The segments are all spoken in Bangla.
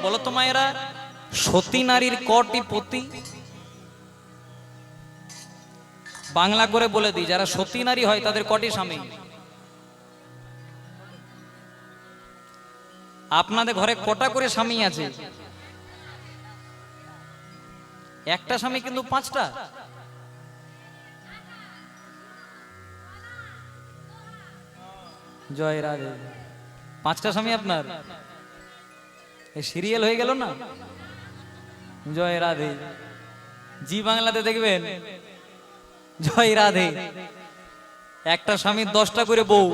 বলো তো মায়েরা, সতী নারীর কটি পতি? বাংলা করে বলে দিই, যারা সতী নারী হয় তাদের কটি স্বামী? আপনাদের ঘরে কটা করে স্বামী আছে? একটা স্বামী কিন্তু পাঁচটা। জয় রাধে। পাঁচটা স্বামী আপনার? এই সিরিয়াল হয়ে গেল না? জয় রাধে। জি বাংলাতে দেখবেন জয় রাধে, একটা স্বামীর 10টা করে বউ।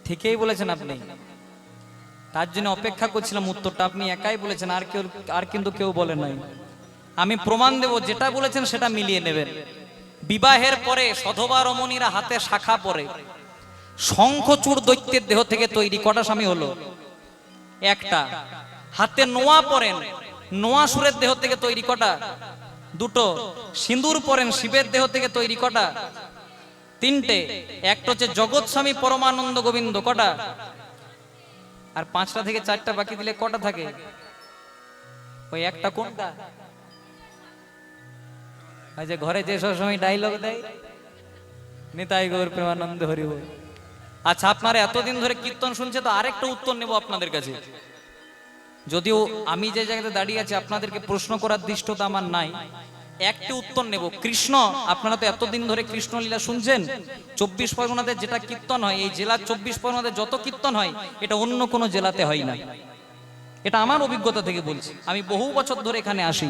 ঠিকই বলেছেন আপনি, তার জন্য অপেক্ষা করছিলাম উত্তরটা। আপনি একাই বলেছেন, আর কিন্তু কেউ বলে নাই। আমি প্রমাণ দেব, যেটা বলেছেন সেটা মিলিয়ে নেবেন। বিবাহের পরে সধবা রমণীরা হাতে শাখা পরে, শঙ্খচূড় দৈত্যের দেহ থেকে তৈরি। কটা স্বামী হলো? একটা। হাতে নোয়া পরেন, নোয়াসুরের দেহ থেকে তৈরি। কটা? দুটো। সিঁদুর পরেন, শিবের দেহ থেকে তৈরি। কটা? তিনটে। একটা হচ্ছে জগৎ স্বামী পরমানন্দ গোবিন্দ। কটা? আর 5টা থেকে 4টা বাকি দিলে কটা থাকে? ওই একটা কোনটা? ওই যে ঘরে যে সবসময় ডায়লগ দেয়, নিতাই গৌর প্রেমানন্দ হরি বল। আচ্ছা, আপনারা এতদিন ধরে কীর্তন শুনছে, তো আরেকটা উত্তর নেব আপনাদের কাছে। যদিও আমি যে জায়গাতে দাঁড়িয়ে আছি আপনাদেরকে প্রশ্ন করার দৃষ্টতা আমার নাই, একটি উত্তর নেব। কৃষ্ণ, আপনারা তো এতদিন ধরে কৃষ্ণলীলা শুনছেন। 24 পরগনাতে যেটা কীর্তন হয়, এই জেলার 24 পরগনাতে যত কীর্তন হয়, এটা অন্য কোনো জেলাতে হয় না। এটা আমার অভিজ্ঞতা থেকে বলছি, আমি বহু বছর ধরে এখানে আসি।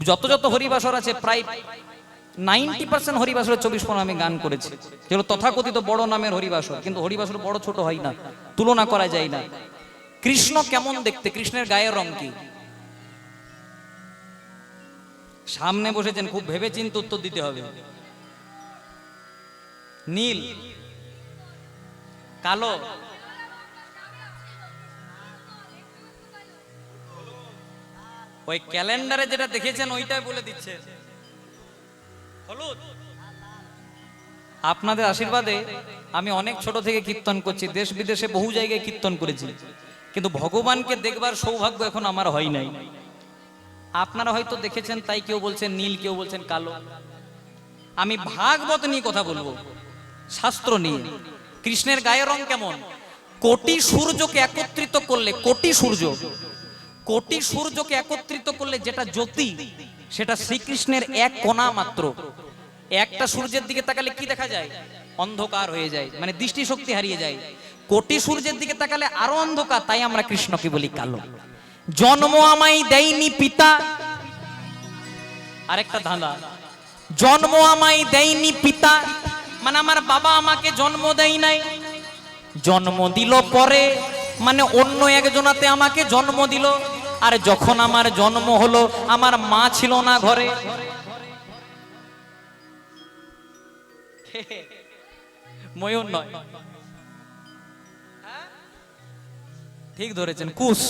যত হরিবাসর আছে, প্রায় 90% হরিবাসরের 24 পরগনা আমি গান করেছি, যেগুলো তথাকথিত বড় নামের হরিবাসর। কিন্তু হরিবাসর বড় ছোট হয় না, তুলনা করা যায় না। কৃষ্ণ কেমন দেখতে? কৃষ্ণের গায়ের রং কি? সামনে বসেছেন, খুব ভেবে চিন্তে উত্তর দিতে হবে। নীল, কালো, ওই ক্যালেন্ডারে যেটা দেখেছেন ওইটাই বলে দিচ্ছে হলুদ। আপনাদের আশীর্বাদে আমি অনেক ছোট থেকে কীর্তন করছি, দেশ বিদেশে বহু জায়গায় কীর্তন করেছি, কিন্তু ভগবানকে দেখবার সৌভাগ্য এখন আমার হয় নাই। আপনারা হয়তো দেখেছেন, তাই কেউ বলছেন নীল, কেউ বলছেন কালো। আমি ভাগবত নিয়ে কথা বলবো, শাস্ত্র নিয়ে। কৃষ্ণের গায়ের রং কেমন? কোটি সূর্যকে একত্রিত করলে, কোটি সূর্যকে একত্রিত করলে যেটা জ্যোতি, সেটা শ্রীকৃষ্ণের এক কণা মাত্র। একটা সূর্যের দিকে তাকালে কি দেখা যায়? অন্ধকার হয়ে যায়, মানে দৃষ্টিশক্তি হারিয়ে যায়। কোটি সূর্যের দিকে তাকালে আরো অন্ধকার, তাই আমরা কৃষ্ণকে বলি কালো। জন্ম আমায় দেয়নি পিতা, আরেকটা ধাঁধা। জন্ম আমায় দেয়নি পিতা, মানে আমার বাবা আমাকে জন্ম দেয় নাই। জন্ম দিল পরে, মানে অন্য একজনাতে আমাকে জন্ম দিল। আর যখন আমার জন্ম হলো, আমার মা ছিল না ঘরে। ময়ূর নয়, ঠিক ধরেছেন, কুশ।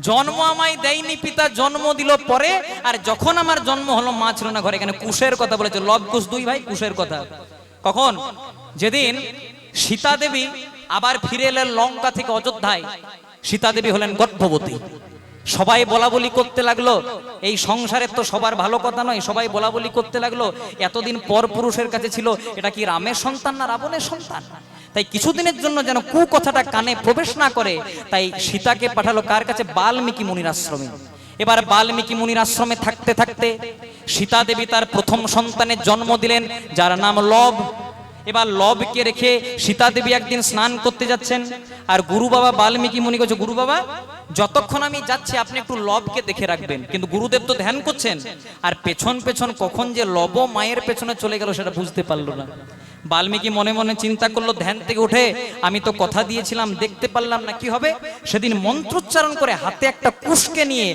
জন্ম আমায় দেয়নি পিতা, জন্ম দিল পরে, আর যখন আমার জন্ম হলো মা ছিল না ঘরে। এখানে কুশের কথা বলেছে, লব কুশ, দুই ভাই, কুশের কথা। কখন? যেদিন সীতা দেবী আবার ফিরে এলেন লঙ্কা থেকে অযোধ্যায়, সীতা দেবী হলেন গর্ভবতী। সবাই বলা বলি করতে লাগলো, এই সংসারের তো সবার ভালো কথা নয়, সবাই বলা বলি করতে লাগলো, এতদিন পর পুরুষের কাছে ছিল, এটা কি রামের সন্তান না রাবণের সন্তান? তাই কিছুদিনের জন্য যেন কুকথাটা কানে প্রবেশ না করে, তাই সীতাকে পাঠালো কার কাছে? বাল্মীকি মুনির আশ্রমে। এবার বাল্মীকি মুনির আশ্রমে থাকতে থাকতে সীতা দেবী তার প্রথম সন্তানের জন্ম দিলেন, যার নাম লব। এবার লবকে রেখে সীতা দেবী একদিন স্নান করতে যাচ্ছেন, আর গুরু বাবা বাল্মীকি মুনি বলছে, গুরু বাবা যতক্ষণ আমি যাচ্ছি আপনি একটু লবকে দেখে রাখবেন। কিন্তু গুরুদেব তো ধ্যান করছেন, আর পেছন পেছন কখন যে লব মায়ের পেছনে চলে গেল সেটা বুঝতে পারলো না। বাল্মীকি মনে মনে চিন্তা করলো, ধ্যান থেকে উঠে আমি তো কথা দিয়েছিলাম, দেখতে পারলাম না, কি হবে? সেদিন মন্ত্রোচ্চারণ করে হাতে একটা কুশকে নিয়ে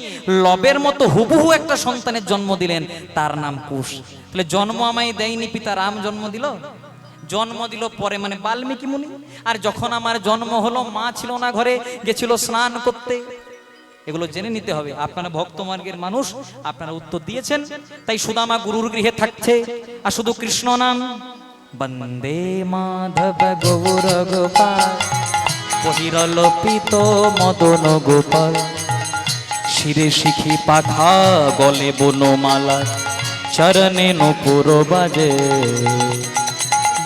লবের মতো হুবহু একটা সন্তানের জন্ম দিলেন, তার নাম কুশ। তাহলে জন্ম আমায় দেয়নি পিতা, রাম জন্ম দিল। জন্ম দিল পরে, মানে বাল্মীকি মুনি। আর যখন আমার জন্ম হলো, মা ছিল না ঘরে, গেছিল স্নান করতে। এগুলো জেনে নিতে হবে। আপনারা ভক্তমার্গের মানুষ, আপনারা উত্তর দিয়েছেন। তাই সুদামা গুরুর গৃহে থাকছে, আর শুধু কৃষ্ণ নাম বন্দে মাধব গৌর গোপাল, বহিরলোপিত মদন গোপাল, শিরে শিখি পাখা গলে বনমালা, চরণে নূপুর বাজে।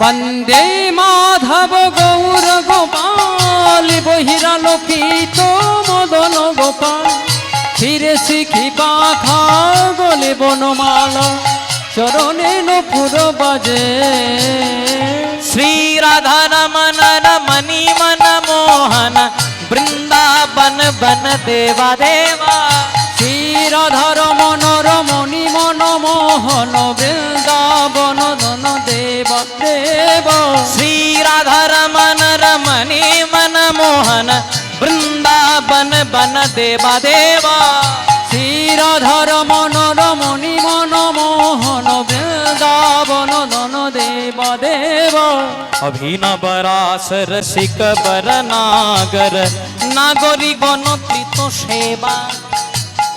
বন্দে মাধব গৌর গোপাল, বহিরালোকিত মদন গোপাল, শিরে শিখি পাখা গলে বনমালা, চরণে নূপুর বাজে। শ্রী রাধা রমন রমণী মন মোহন, বৃন্দাবন বন দেবা দেবা। শ্রী রাধা রমন রমণী মন মোহন, বৃন্দাবন ধন দেব দেব। শ্রী রাধা রমন রমণী মন মোহন, বৃন্দাবন বন দেবা দেবা। শ্রী রাধা রমন রমণী মন মোহন, বৃন্দাবন ধন দেব দেব। অভিনব রাস রসিক বর নাগর, নাগরী গণকৃত সেবা।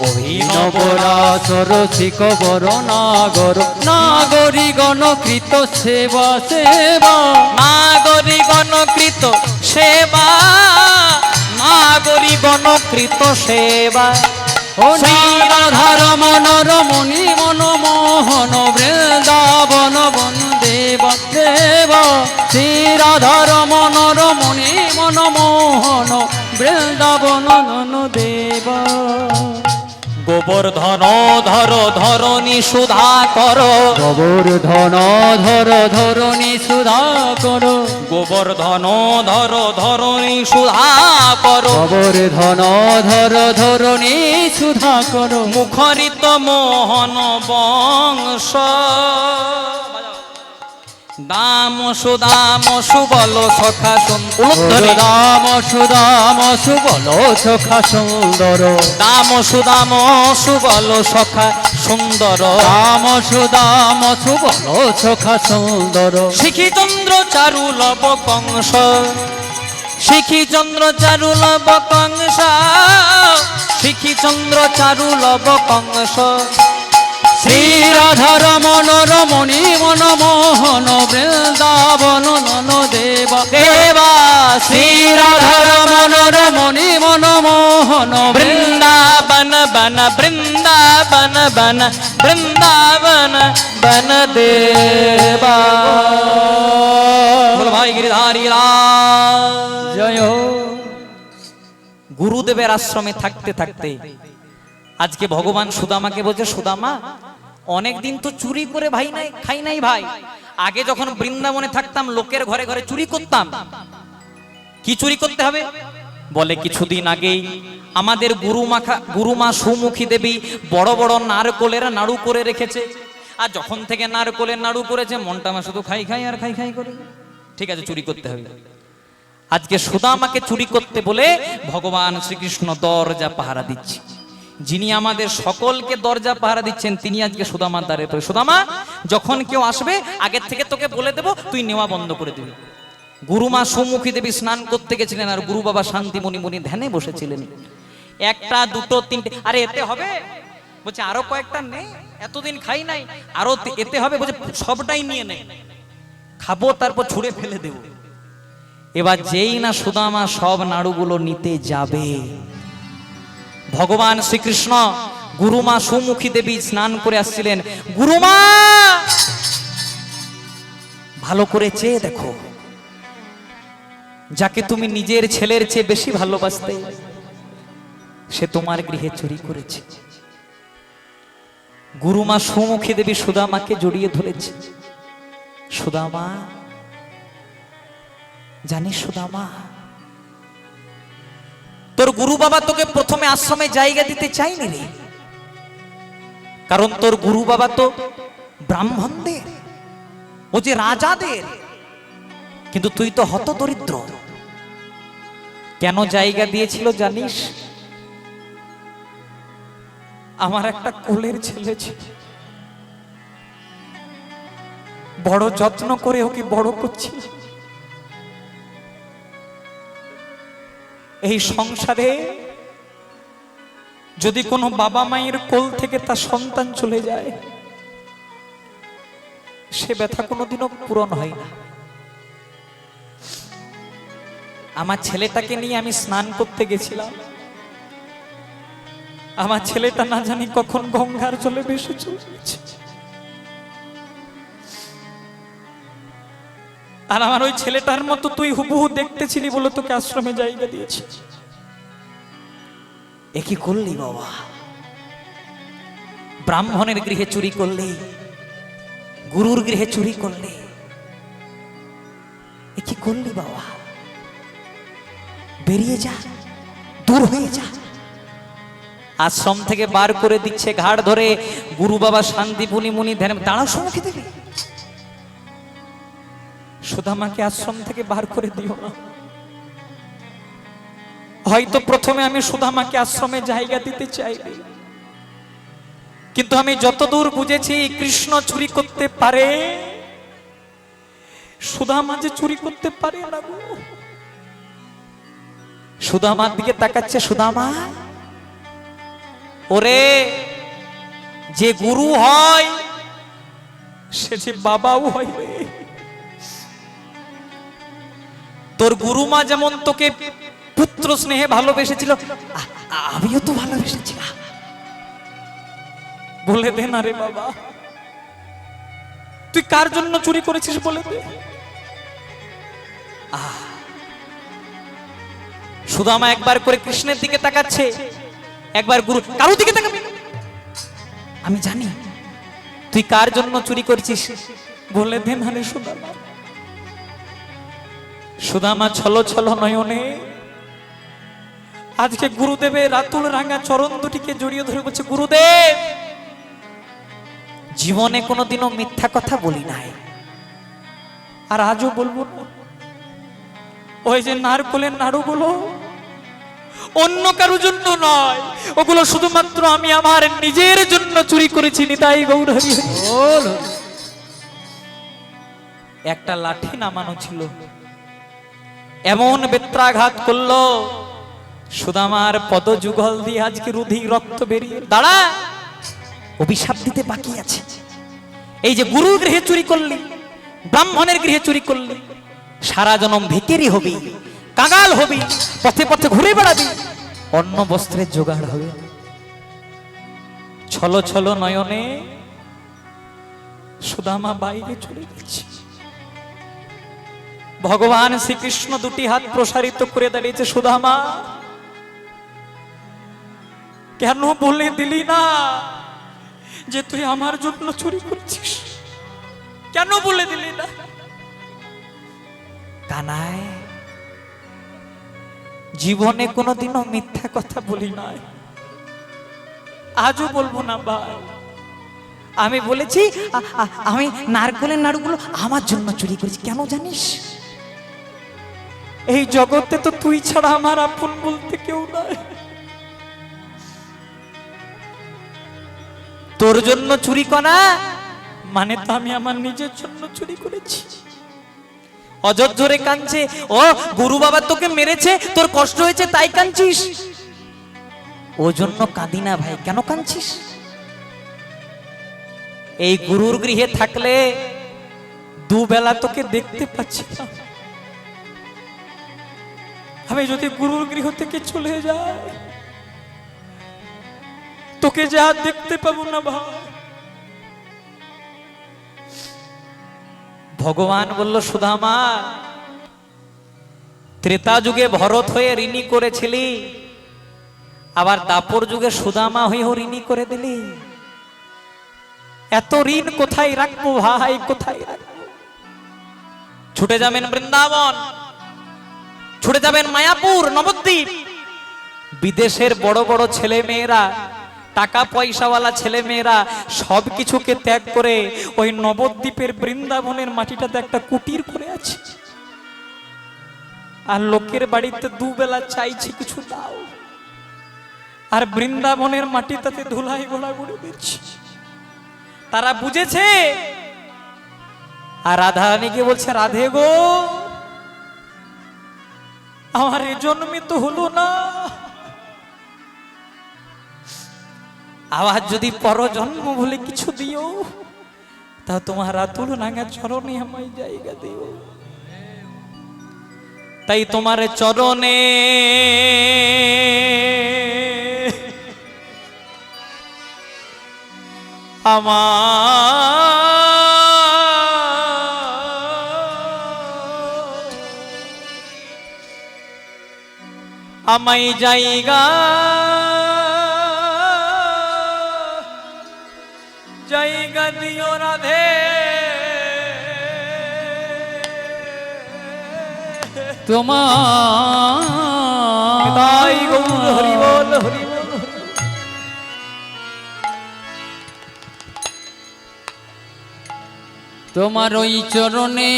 অভিনব নবরাস রসিক বর নাগর, নাগরী গণকৃত সেবা সেবা। নাগরী গণকৃত সেবা, নাগরী গণকৃত সেবা। ও রাধা রমন রমণী মন মোহন, বৃন্দাবন বন দেব দেব। শ্রী রাধা রমন রমণী মন মোহন, বৃন্দাবন ধন দেব। গোবর্ধন ধর ধরণী সুধা কর, গোবর্ধন ধর ধরণী সুধা কর। গোবর্ধন ধর ধরণী সুধা কর। গোবর্ধন ধর ধরণী সুধা কর। মুখরিত মোহন বংশ, দাম সুদাম সুবল সখা সুন্দর। দাম সুদাম সুবল সখা সুন্দর। দাম সুদাম সুবল সখা সুন্দর। দাম সুদাম সুবল সখা সুন্দর। শিখি চন্দ্র চারু লব কংস, শিখি চন্দ্র চারু লব কংস, শিখি চন্দ্র চারু লব কংস। শ্রী রাধা রমন রমণী মন মোহন, বৃন্দাবন ধন দেব দেবা। শ্রী রাধা রমন রমণী মন মোহন, বৃন্দাবন বন বৃন্দাবন বন বৃন্দাবন বন দেবা। বল ভাই গিরিধারী লাল জয় হো। গুরুদেবের আশ্রমে থাকতে থাকতে আজকে ভগবান সুদামাকে বলছে, সুদামা অনেকদিন তো চুরি করে ভাই নাই খাই নাই ভাই। আগে যখন বৃন্দাবনে থাকতাম লোকের ঘরে ঘরে চুরি করতাম। কি চুরি করতে হবে? বলে কিছুদিন আগেই আমাদের গুরুমা সুমুখী দেবী বড় বড় নারকোলের নাড়ু করে রেখেছে। আর যখন থেকে নারকোলের নাড়ু করেছে মনটা আমার শুধু খাই খাই আর খাই খাই করে। ঠিক আছে, চুরি করতে হবে। আজকে সুদামাকে চুরি করতে বলে ভগবান শ্রীকৃষ্ণ দরজা পাহারা দিচ্ছে। যিনি আমাদের সকলকে দরজা পাহারা দিচ্ছেন তিনি আজকে সুদামার দ্বারে। সুদামা যখন কেউ আসবে আগের থেকে তোকে বলে দেব, তুই নেওয়া বন্ধ করে দিবি। গুরুমা সুমুখী দেবী স্নান করতে গেছিলেন আর গুরু বাবা শান্তিমণি মুনি ধ্যানে বসেছিলেন। একটা দুটো তিনটে, আরে এতে হবে? বলছে আরো কয়েকটা নে, এতদিন খাই নাই, আরো এতে হবে? বলছে সবটাই নিয়ে নে, খাবো তারপর ছুঁড়ে ফেলে দেব। এবার যেই না সুদামা সব নাড়ুগুলো নিতে যাবে, ভগবান শ্রীকৃষ্ণ গুরুমা সুমুখী দেবী স্নান করে আসছিলেন। গুরুমা ভালো করে চেয়ে দেখো, যাকে তুমি নিজের ছেলের চেয়ে বেশি ভালোবাসতে সে তোমার গৃহে চুরি করেছে। গুরুমা সুমুখী দেবী সুদামাকে জড়িয়ে ধরেছে। সুদামা জানিস সুদামা, তোর গুরু বাবা তোকে প্রথমে আশ্রমে জায়গা দিতে চাইনি রে, কারণ তোর গুরু বাবা তো ব্রাহ্মণদের, ও যে রাজাদের, কিন্তু তুই তো হতদরিদ্র। কেন জায়গা দিয়েছিল জানিস? আমার একটা কোলের ছেলে ছিল, বড় যত্ন করে ওকে বড় করছি। এই সংসারে যদি কোনো বাবা মায়ের কোল থেকে তার সন্তান চলে যায়, সে ব্যথা কোনোদিনও পূরণ হয় না। আমার ছেলেটাকে নিয়ে আমি স্নান করতে গেছিলাম, আমার ছেলেটা না জানি কখন গঙ্গার জলে ভেসে চলে গেছে। আর আমার ওই ছেলেটার মতো তুই হুবহু দেখতেছিলি বলে তোকে আশ্রমে জায়গা দিয়েছি। এ কি করলি বাবা? ব্রাহ্মণের গৃহে চুরি করলি, গুরুর গৃহে চুরি করলি, এ কি করলি বাবা? বেরিয়ে যা, দূর হয়ে যা। আশ্রম থেকে বার করে দিচ্ছে, ঘাড় ধরে গুরু বাবা শান্তিপুনি মুনি ধ্যান। দাঁড়াও, সম্মুখে দিবি। সুদামাকে আশ্রম থেকে বার করে দিও না। হয়তো প্রথমে আমি সুদামাকে আশ্রমে জায়গা দিতে চাইনি, কিন্তু আমি যতদূর বুঝেছি কৃষ্ণ চুরি করতে পারে, সুদামা যে চুরি করতে পারে না গো। সুদামার দিকে তাকাচ্ছে, সুদামা ওরে, যে গুরু হয় সে যে বাবাও হয় রে। তোর গুরুমা যেমন তোকে পুত্র স্নেহে ভালোবেসেছিল, আমিও তো ভালোবেসেছিলাম। বলে দে না রে বাবা, তুই কার জন্য চুরি করেছিস বলে দে। সুদামা একবার করে কৃষ্ণের দিকে তাকাচ্ছে, একবার গুরু, কারো দিকে তাকাবি না। আমি জানি তুই কার জন্য চুরি করছিস, বলে দে না রে সুদামা। সুদামা ছলো ছলো নয়নে আজকে গুরুদেবের রাতুল রাঙা চরণ দুটিকে জড়িয়ে ধরে বলছে, গুরুদেব, জীবনে কোনোদিনও মিথ্যা কথা বলি নাই, আর আজও বলবো না। ওই যে নারকলের নাড়ুগুলো অন্য কারোর জন্য নয়, ওগুলো শুধুমাত্র আমি আমার নিজের জন্য চুরি করেছি। নিতাই গৌর হরি হরি। একটা লাঠি নামানো ছিল, এমন বেত্রাঘাত করলো, সুদামার পদযুগল দিয়ে আজকে রুধি রক্ত বেরিয়ে। দাঁড়া, অভিশাপ দিতে বাকি আছে। এই যে গুরুর গৃহে চুরি করলি, ব্রাহ্মণের গৃহে চুরি করলি, সারা জনম ভিখারি হবি, কাঙাল হবি, পথে পথে ঘুরে বেড়াবি, অন্ন বস্ত্রের জোগাড় হবে। ছলো ছলো নয়নে সুদামা বাইরে চলে গেছে। ভগবান শ্রীকৃষ্ণ দুটি হাত প্রসারিত করে দাঁড়িয়েছে, সুদামা কেন বলে দিলি না যে তুই আমার জন্য চুরি করছিস? কেন বলে দিলি না? কানাই, জীবনে কোনোদিনও মিথ্যা কথা বলি নাই, আজও বলবো না ভাই। আমি বলেছি আমি নারকেলের নাড়ুগুলো আমার জন্য চুরি করেছি। কেন জানিস? এই জগতে তো তুই ছাড়া আমার আপন বলতে কেউ নাই। তোর জন্য চুরি করা মানে তো আমি আমার নিজের জন্য চুরি করেছি। অযোধ্যরে কাঁদছে, ও গুরু বাবা তোকে মেরেছে, তোর কষ্ট হয়েছে তাই কাঁদছিস? ও জন্য কাঁদি না ভাই। কেন কাঁদছিস? এই গুরুর গৃহে থাকলে দুবেলা তোকে দেখতে পাচ্ছি না। আমি যদি গুরুর গৃহ থেকে চলে যাই, তোকে যা দেখতে পাবো না ভাই। ভগবান বলল, সুদামা, ত্রেতা যুগে ভরত হয়ে ঋণী করেছিলি, আবার দাপর যুগে সুদামা হয়েও ঋণী করে দিলি। এত ঋণ কোথায় রাখবো ভাই, কোথায় রাখবো? ছুটে যাবেন বৃন্দাবন, ছুটে যাবেন মায়াপুর, নবদ্বীপ। বিদেশের বড় বড় ছেলে মেয়েরা, টাকা পয়সাওয়ালা ছেলে মেয়েরা সবকিছুকে ত্যাগ করে ওই নবদ্বীপের বৃন্দাবনের মাটিটাতে একটা কুটির করে আছে, আর লোকের বাড়িতে দুবেলা চাইছে কিছু দাও, আর বৃন্দাবনের মাটিটাতে ধুলাই গোড়াগুড়ি দিচ্ছে। তারা বুঝেছে। আর রাধা রানীকে বলছে, রাধে গো, আমার এ জন্মে তো হলো না, আবার যদি পরজন্ম বলে কিছু দিও তা তোমার আতুল রাঙা চরণে আমায় জায়গা দিও। তাই তোমার চরণে আমায় জায়গা জায়গা দিও রাধে। তোমার তাই গৌর হরি বল হরি বল। তোমার ওই চরণে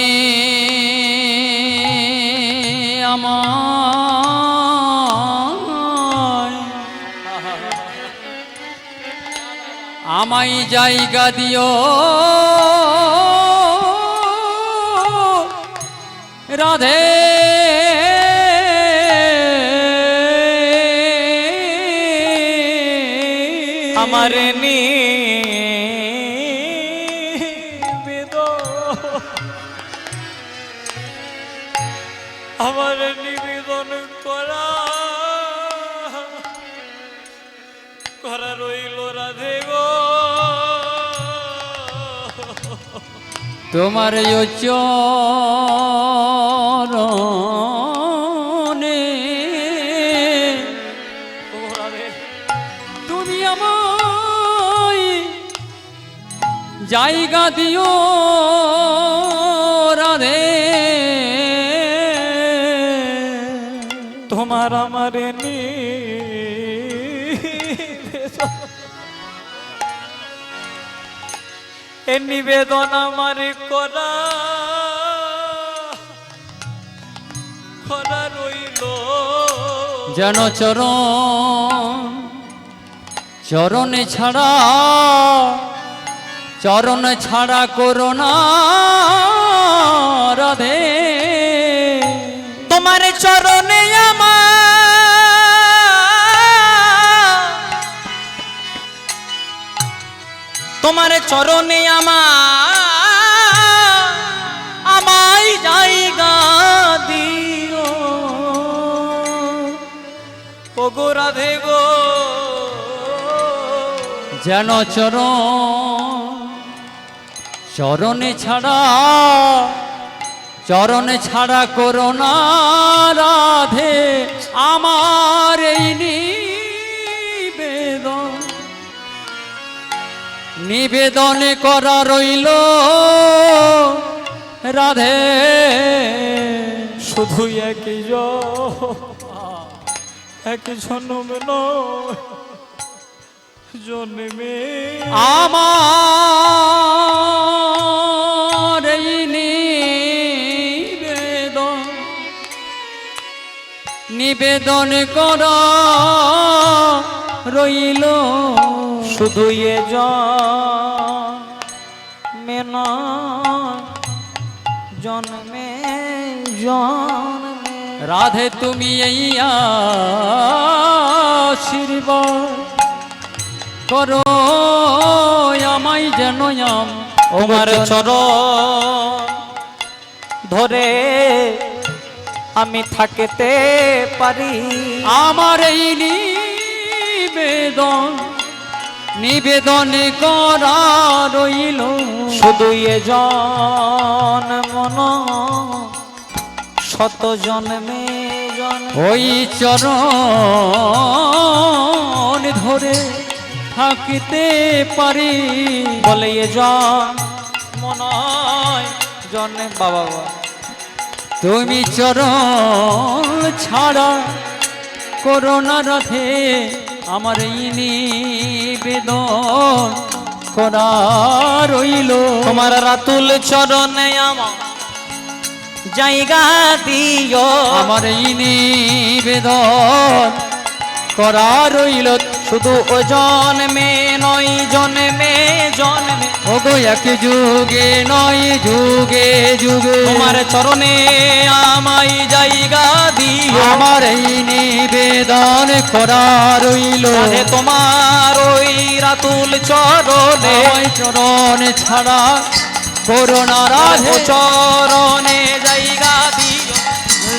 আমায় জায়গা দিও রাধে। আমার নিবেদন আমার নিবেদন করা করা রইল রাধে গো। তোমার ওই চরণে ও রাধে তুমি আমায় জায়গা দিও রাধে। তোমার আমার নিবেদন আমার করা করা রইল যেন চরণে ছাড়া করোনা রাধে। তোমার চরণে তোমার চরণে আমায় জায়গা দিও ও গো রাধে গো। যেন চরণে ছাড়া করোনা রাধে। আমার এই নিবেদন করা রইল রাধে। শুধু একই এক জন্ম নয় জন্মে আমার এই নিবেদন করা রইল শুধু এ জন্মে নয় জন্মে জন্মে। রাধে তুমি এই আশীর্বাদ করো আমায় যেন তোমার চরণ ধরে আমি থাকতে পারি। আমার এই নিবেদন করা রইল শুধু এ জন্ম নয় শত জন্মে ওই চরণ ধরে থাকতে পারি বলে এ জন্ম নয় জন্মে। বাবা তুমি চরণ ছাড়া করোনা রাধে। আমার এই নিবেদন করা রইল তোমার রাতুল চরণে আমার জায়গা দিও। আমার এই নিবেদন করা রইল শুধু ও জন্মে নয় জন্মে জন্মে। ওগো এক যুগে নয় যুগে যুগে তোমার চরণে আমায় জায়গা দিও। আমার এই নিবেদন করা রইল রাধে তোমার ওই রাতুল চরণে ওই চরণ ছাড়া করোনা রাধে ও চরণে জায়গা দিও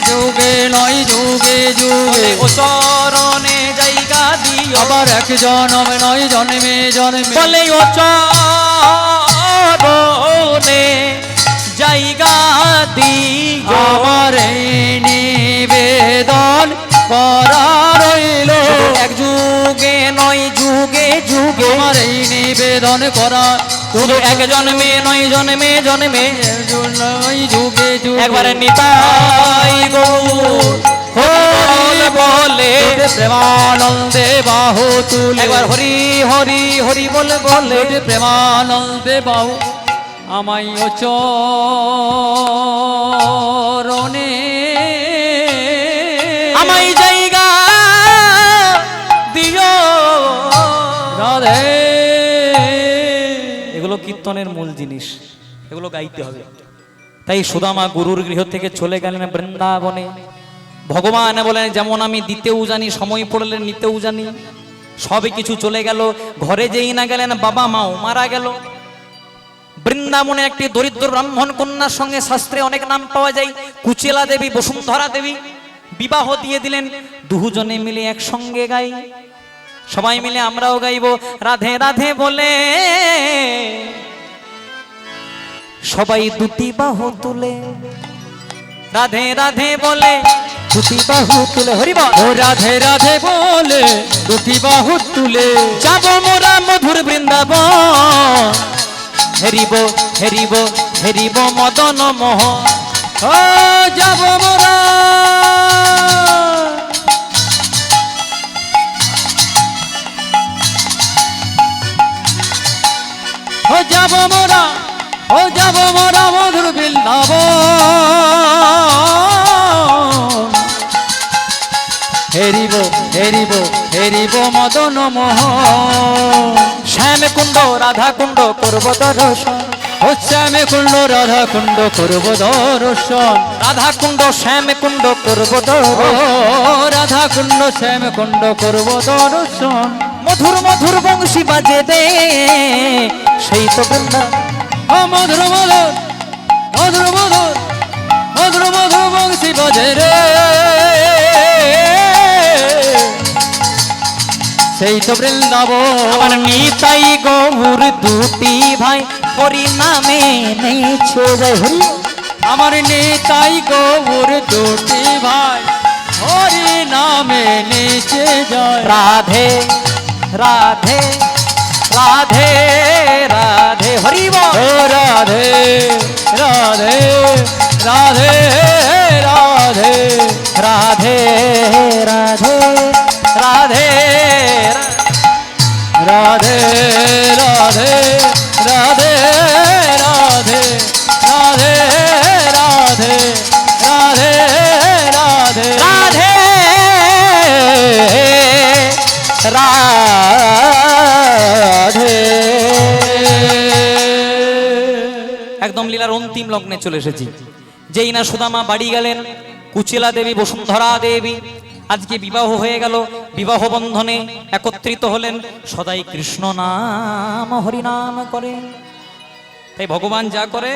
যুগে নয় যুগে যুগে ও চরণে জায়গা দিও আবার এক জনম নয় জন্মে জন্মে বলে ও চরণে জায়গা দিও আমার এই নিবেদন করা রইল এক যুগে নয় যুগে যুগে আমার এই নিবেদন করা শুধু এক জন্মে নয় জন্মে জন্মে নয় যুগে যুগে একবারে নিতাই গৌর হরি বলে প্রেমানন্দে বাহু তুলে একবার হরি হরি হরি বলে বলে প্রেমানন্দে বাহু আমায় ও চরণে আমায় জায়গা দিও রাধে এগুলো কীর্তনের মূল জিনিস, এগুলো গাইতে হবে। তাই সুদামা গুরুর গৃহ থেকে চলে গেলেন বৃন্দাবনে। ভগবান বলেন যেমন আমি দিতেও জানি, সময় পড়লে নিতেও জানি, সবই কিছু চলে গেল। ঘরে যেই না গেলেন বাবা মাও মারা গেল। বৃন্দাবনে একটি দরিদ্র ব্রাহ্মণ কন্যার সঙ্গে শাস্ত্রে অনেক নাম পাওয়া যায়, কুচেলা দেবী, বসুন্ধরা দেবী। বিবাহ দিয়ে দিলেন, দুজনে মিলে একসঙ্গে গাই। সবাই মিলে আমরাও গাইব রাধে রাধে বলে, সবাই দুটি বাহু তুলে রাধে রাধে বলে, দুটি বাহু তুলে হরিবল ও রাধে রাধে বলে দুটি বাহু তুলে যাব মোরা মধুর বৃন্দাবন, হেরিব হেরিব হেরিব মদন মোহ। ও যাব মোরা ও যাব মোরা ও যাব মোরা মধুর বৃন্দাবন, হেরিব হেরিব হেরিব মদন মোহন। শ্যাম কুণ্ড রাধা কুণ্ড করব দর্শন, ও শ্যামে কুণ্ড রাধা কুণ্ড করব দর্শন, রাধা কুণ্ড শ্যাম কুণ্ড করব ও দর্শন। রাধা কুণ্ড শ্যাম কুণ্ড করব দর্শন। মধুর মধুর বংশী বাজে দে সেই তো বৃন্দা, ও মধুর মধুর মধুর মধুর মধুর মধুর বংশী বাজে রে, সেই তো বৃন্দাবন। আমার নিতাই গৌর দুটি ভাই হরি নামে নেছে যায় হরি। আমার নিতাই গৌর দুটি ভাই হরি নামে নিচে যায়। রাধে রাধে রাধে রাধে হরি বল। ও রাধে রাধে রাধে রাধে রাধে রাধে রাধে রাধে রাধে রাধে রাধে রাধে রাধে রাধে রাধে রাধে রাধে। একদম লীলার অন্তিম লগ্নে চলে এসেছি। যেই না সুদামা বাড়ি গেলেন, কুচিলা দেবী, বসুন্ধরা দেবী আজকে বিবাহ হয়ে গেল। বিবাহ বন্ধনে একত্রিত হলেন, সদাই কৃষ্ণ নাম হরিনাম করে। তাই ভগবান যা করে